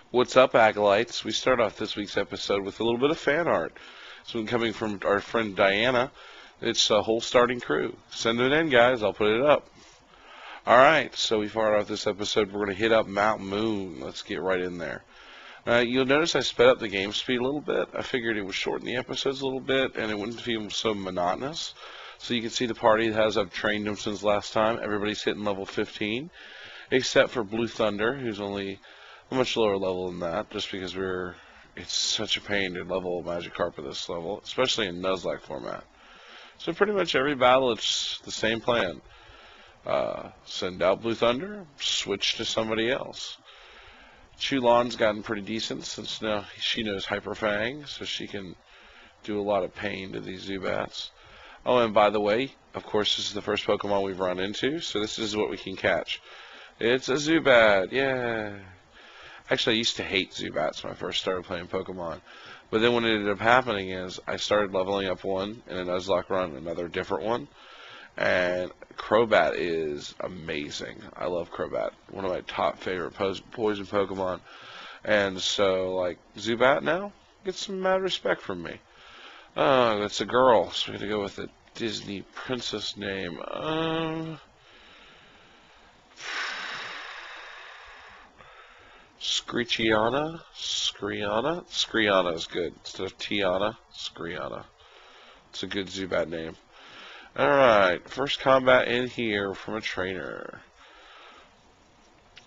What's up, Acolytes? We start off this week's episode with a little bit of fan art. It's been coming from our friend Diana. It's a whole starting crew. Send it in, guys. I'll put it up. Alright, so we fired off this episode. We're going to hit up Mount Moon. Let's get right in there. You'll notice I sped up the game speed a little bit. I figured it would shorten the episodes a little bit, and it wouldn't feel so monotonous. So you can see the party as I've trained them since last time. Everybody's hitting level 15, except for Blue Thunder, who's only a much lower level than that, just because it's such a pain to level Magikarp at this level, especially in Nuzlocke format. So pretty much every battle, it's the same plan. Send out Blue Thunder, switch to somebody else. Chulan's gotten pretty decent since now she knows Hyper Fang, so she can do a lot of pain to these Zubats. Oh, and by the way, of course, this is the first Pokemon we've run into, so this is what we can catch. It's a Zubat, yeah! Actually, I used to hate Zubats when I first started playing Pokemon. But then what ended up happening is I started leveling up one in a Nuzlocke run, another different one. And Crobat is amazing. I love Crobat. One of my top favorite poison Pokemon. And so, like, Zubat now gets some mad respect from me. That's a girl, so we're going to go with a Disney princess name. Screechiana? Screana? Screana is good. Instead of Tiana, Screana. It's a good Zubat name. Alright, first combat in here from a trainer.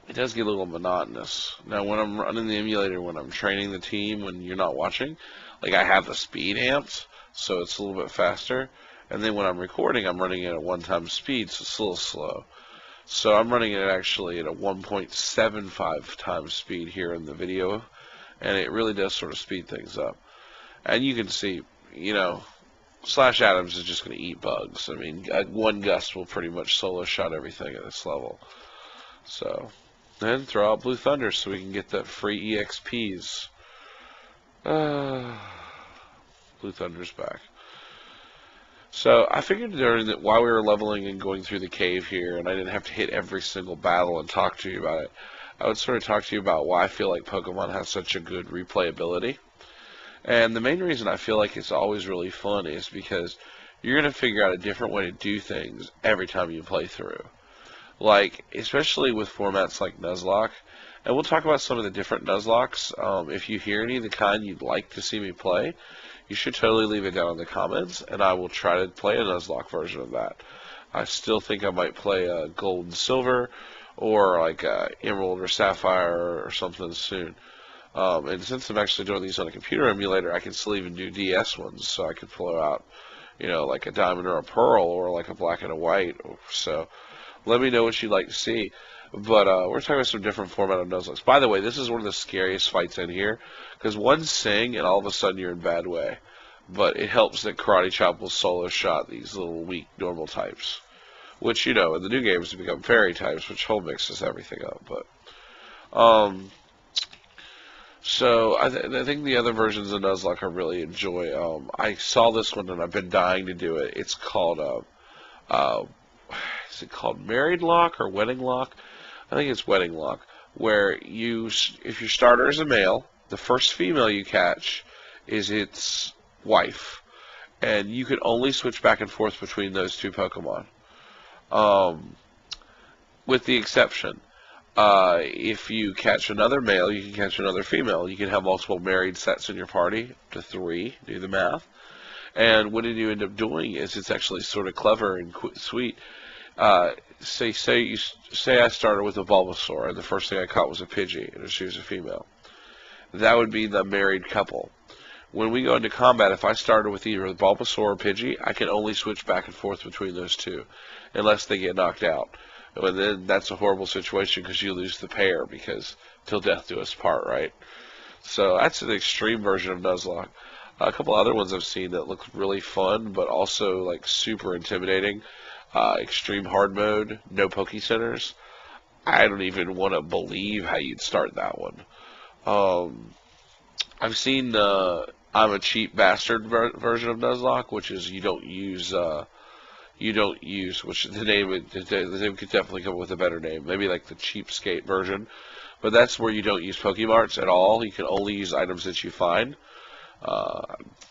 It does get a little monotonous. Now, when I'm running the emulator, when I'm training the team, when you're not watching, like I have the speed amped, so it's a little bit faster. And then when I'm recording, I'm running it at 1x speed, so it's a little slow. So I'm running it actually at a 1.75 times speed here in the video, and it really does sort of speed things up. And you can see, you know, Slash Adams is just going to eat bugs. I mean, one gust will pretty much solo shot everything at this level. So, then throw out Blue Thunder so we can get the free EXPs. Blue Thunder's back. So I figured while we were leveling and going through the cave here, and I didn't have to hit every single battle and talk to you about it, I would sort of talk to you about why I feel like Pokemon has such a good replayability. And the main reason I feel like it's always really fun is because you're going to figure out a different way to do things every time you play through. Like, especially with formats like Nuzlocke, and we'll talk about some of the different Nuzlockes. If you hear any of the kind you'd like to see me play, you should totally leave it down in the comments, and I will try to play a Nuzlocke version of that. I still think I might play a Gold and Silver, or like a Emerald or Sapphire or something soon. And since I'm actually doing these on a computer emulator, I can still even do DS ones, so I could pull out, you know, like a Diamond or a Pearl, or like a Black and a White. So let me know what you'd like to see. But we're talking about some different format of Nuzlocke. By the way, this is one of the scariest fights in here, because one sing and all of a sudden you're in bad way. But it helps that Karate Chop will solo shot these little weak normal types, which, you know, in the new games have become fairy types, which whole mixes everything up. But so I think the other versions of Nuzlocke I really enjoy. I saw this one and I've been dying to do it. It's called is it called Married Lock or Wedding Lock? I think it's Wedding Lock, where if your starter is a male, the first female you catch is its wife, and you can only switch back and forth between those two Pokemon, with the exception, if you catch another male, you can catch another female. You can have multiple married sets in your party, up to 3, do the math, and what you end up doing is it's actually sort of clever and sweet. Say I started with a Bulbasaur, and the first thing I caught was a Pidgey, and she was a female. That would be the married couple. When we go into combat, if I started with either Bulbasaur or Pidgey, I can only switch back and forth between those two, unless they get knocked out. And then that's a horrible situation because you lose the pair, because till death do us part, right? So that's an extreme version of Nuzlocke. A couple other ones I've seen that look really fun, but also like super intimidating. Extreme hard mode, no Poke Centers. I don't even want to believe how you'd start that one. I've seen I'm a Cheap Bastard version of Nuzlocke, which is you don't use, which the name could definitely come up with a better name. Maybe like the Cheapskate version, But that's where you don't use Pokemarts at all. You can only use items that you find.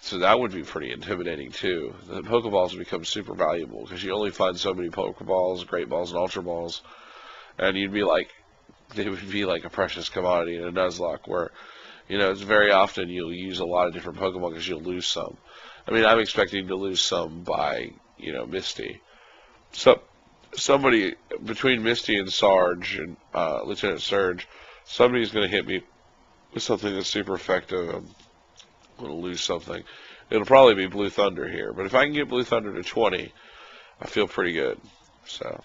So that would be pretty intimidating too. The Pokeballs become super valuable because you only find so many Pokeballs, Great Balls, and Ultra Balls, and you'd be like, they would be like a precious commodity in a Nuzlocke where, it's very often you'll use a lot of different Pokemon because you'll lose some. I mean, I'm expecting to lose some by, Misty. So somebody between Misty and Sarge and Lieutenant Surge, somebody's going to hit me with something that's super effective. I'm going to lose something. It'll probably be Blue Thunder here, but if I can get Blue Thunder to 20, I feel pretty good. So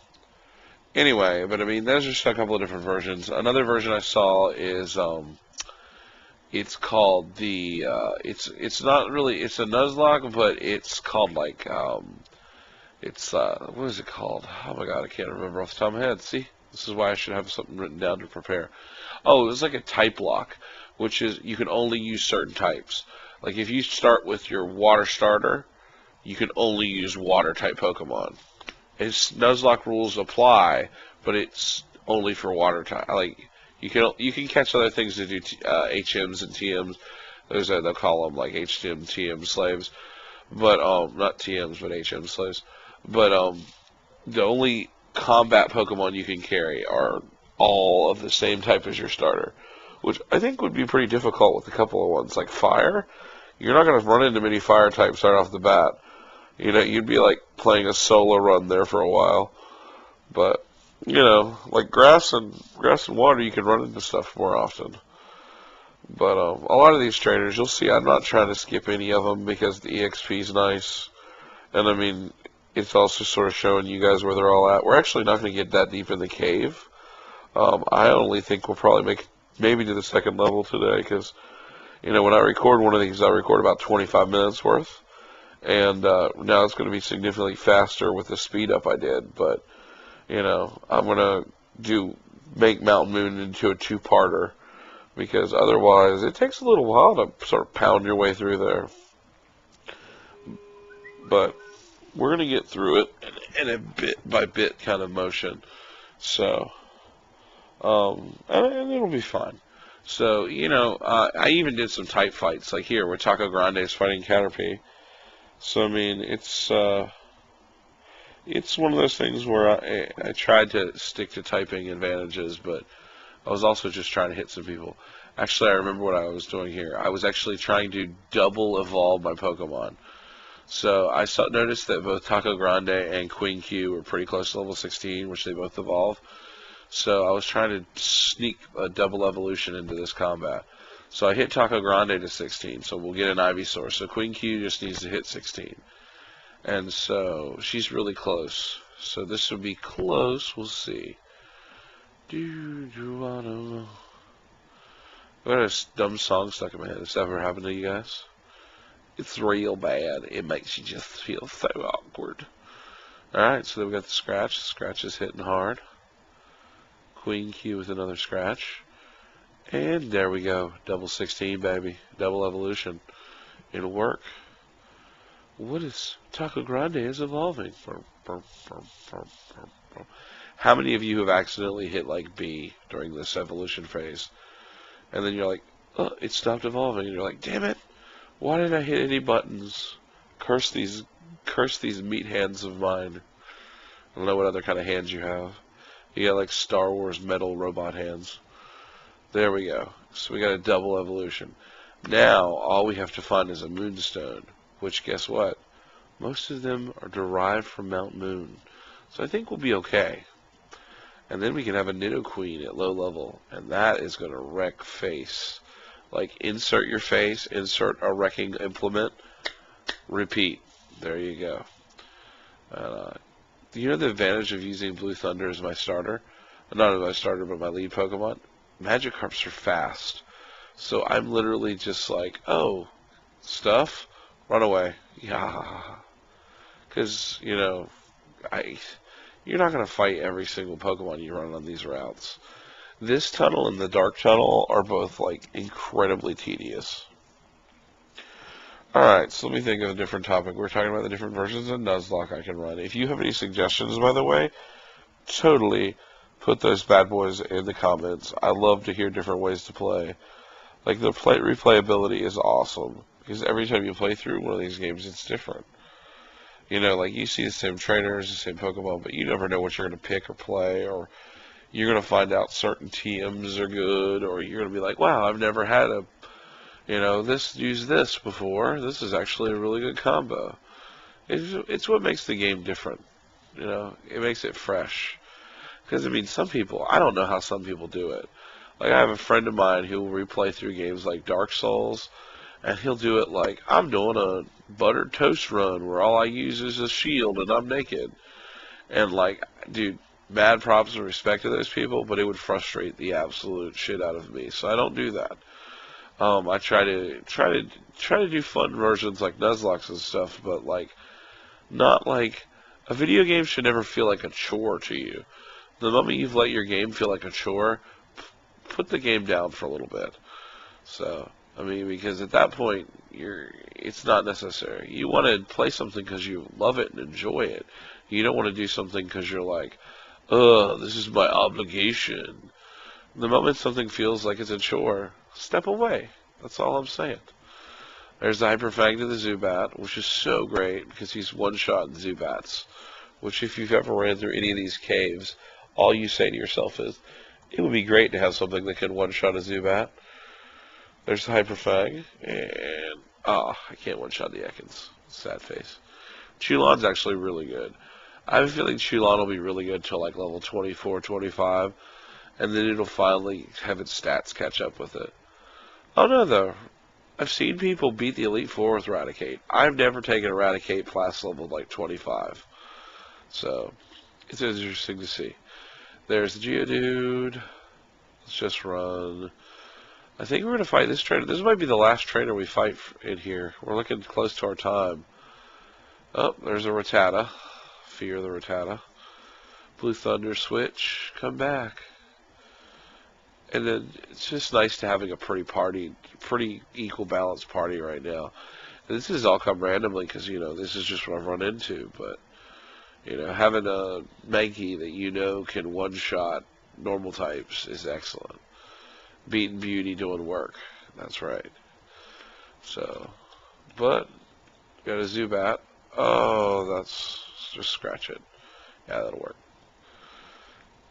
anyway, but I mean, there's just a couple of different versions. Another version I saw is it's called the it's not really, it's a Nuzlocke, but it's called like it's what is it called? Oh my god, I can't remember off the top of my head. See, this is why I should have something written down to prepare. Oh, it's like a type lock, which is you can only use certain types. Like if you start with your water starter, you can only use water type Pokemon. Its Nuzlocke rules apply, but it's only for water type. Like you can catch other things to do HMs and TMs. Those are, they'll call them like HM TM slaves, but not TMs but HM slaves. But the only combat Pokemon you can carry are all of the same type as your starter, which I think would be pretty difficult with a couple of ones like fire. You're not going to run into many fire types right off the bat. You'd be like playing a solo run there for a while. But like grass and water, you can run into stuff more often. But a lot of these trainers, you'll see, I'm not trying to skip any of them because the EXP is nice, and I mean, it's also sort of showing you guys where they're all at. We're actually not going to get that deep in the cave. I only think we'll probably make maybe to the second level today because, when I record one of these, I record about 25 minutes worth. And now it's going to be significantly faster with the speed up I did. But, I'm going to make Mountain Moon into a two-parter because otherwise it takes a little while to sort of pound your way through there. But we're going to get through it in a bit-by-bit kind of motion. So, and it'll be fine. So, I even did some type fights, like here, where Taco Grande is fighting Caterpie. So, I mean, it's one of those things where I tried to stick to typing advantages, but I was also just trying to hit some people. Actually, I remember what I was doing here. I was actually trying to double evolve my Pokemon. So I noticed that both Taco Grande and Queen Q were pretty close to level 16, which they both evolve. So I was trying to sneak a double evolution into this combat. So I hit Taco Grande to 16, so we'll get an Ivysaur. So Queen Q just needs to hit 16. And so she's really close. So this will be close, we'll see. I don't know. I got a dumb song stuck in my head. Has that ever happened to you guys? It's real bad. It makes you just feel so awkward. Alright, so then we got the scratch. The scratch is hitting hard. Queen Q with another scratch. And there we go. Double 16, baby. Double evolution. It'll work. What is... Taco Grande is evolving. How many of you have accidentally hit like B during this evolution phase? And then you're like, oh, it stopped evolving. And you're like, damn it. Why didn't I hit any buttons? Curse these meat hands of mine. I don't know what other kind of hands you have. You got like Star Wars metal robot hands. There we go. So we got a double evolution. Now, all we have to find is a Moonstone, which, guess what? Most of them are derived from Mount Moon. So I think we'll be okay. And then we can have a Nidoqueen at low level, and that is going to wreck face. Like, insert your face, insert a wrecking implement, repeat. There you go. You know the advantage of using Blue Thunder as my starter? Not as my starter, but my lead Pokemon? Magikarps are fast. So I'm literally just like, oh, stuff, run away. Yeah. Because, you're not going to fight every single Pokemon you run on these routes. This tunnel and the Dark Tunnel are both, like, incredibly tedious. Alright, so let me think of a different topic. We're talking about the different versions of Nuzlocke I can run. If you have any suggestions, by the way, totally put those bad boys in the comments. I love to hear different ways to play. Like, the replayability is awesome, because every time you play through one of these games, it's different. You know, like, you see the same trainers, the same Pokemon, but you never know what you're going to pick or play, or you're going to find out certain TMs are good, or you're going to be like, wow, I've never had a, you know, used this before. This is actually a really good combo. It's what makes the game different. You know, it makes it fresh. Because, I mean, some people, I don't know how some people do it. Like, I have a friend of mine who will replay through games like Dark Souls, and he'll do it like, I'm doing a buttered toast run where all I use is a shield and I'm naked. And, like, dude, mad props and respect to those people, but it would frustrate the absolute shit out of me. So I don't do that. I try to do fun versions like Nuzlocke and stuff, but, like, not like, a video game should never feel like a chore to you. The moment you've let your game feel like a chore, put the game down for a little bit. So, I mean, because at that point, it's not necessary. You want to play something because you love it and enjoy it. You don't want to do something because you're like, ugh, this is my obligation. The moment something feels like it's a chore, step away. That's all I'm saying. There's the Hyper Fang to the Zubat, which is so great because he's one-shot Zubats. Which, if you've ever ran through any of these caves, all you say to yourself is, it would be great to have something that can one-shot a Zubat. There's the Hyper Fang, and, I can't one-shot the Ekans. Sad face. Chulon's actually really good. I have a feeling Chulon will be really good until like level 24, 25, and then it'll finally have its stats catch up with it. Oh no, though. I've seen people beat the Elite Four with Raticate. I've never taken a Raticate class level like 25. So, it's interesting to see. There's the Geodude. Let's just run. I think we're going to fight this trainer. This might be the last trainer we fight in here. We're looking close to our time. Oh, there's a Rattata. Fear the Rattata. Blue Thunder switch. Come back. And then it's just nice to having a pretty equal balanced party right now. And this has all come randomly because, you know, this is just what I've run into. But, you know, having a Mankey that you know can one-shot normal types is excellent. Beating Beauty doing work. That's right. So, but, got a Zubat. Oh, that's, just scratch it. Yeah, that'll work.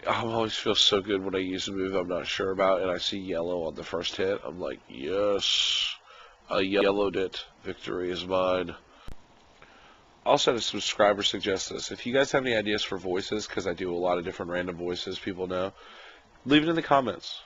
I always feel so good when I use a move I'm not sure about and I see yellow on the first hit. I'm like, yes, I yellowed it. Victory is mine. Also, had a subscriber suggest this. If you guys have any ideas for voices, because I do a lot of different random voices people know, leave it in the comments.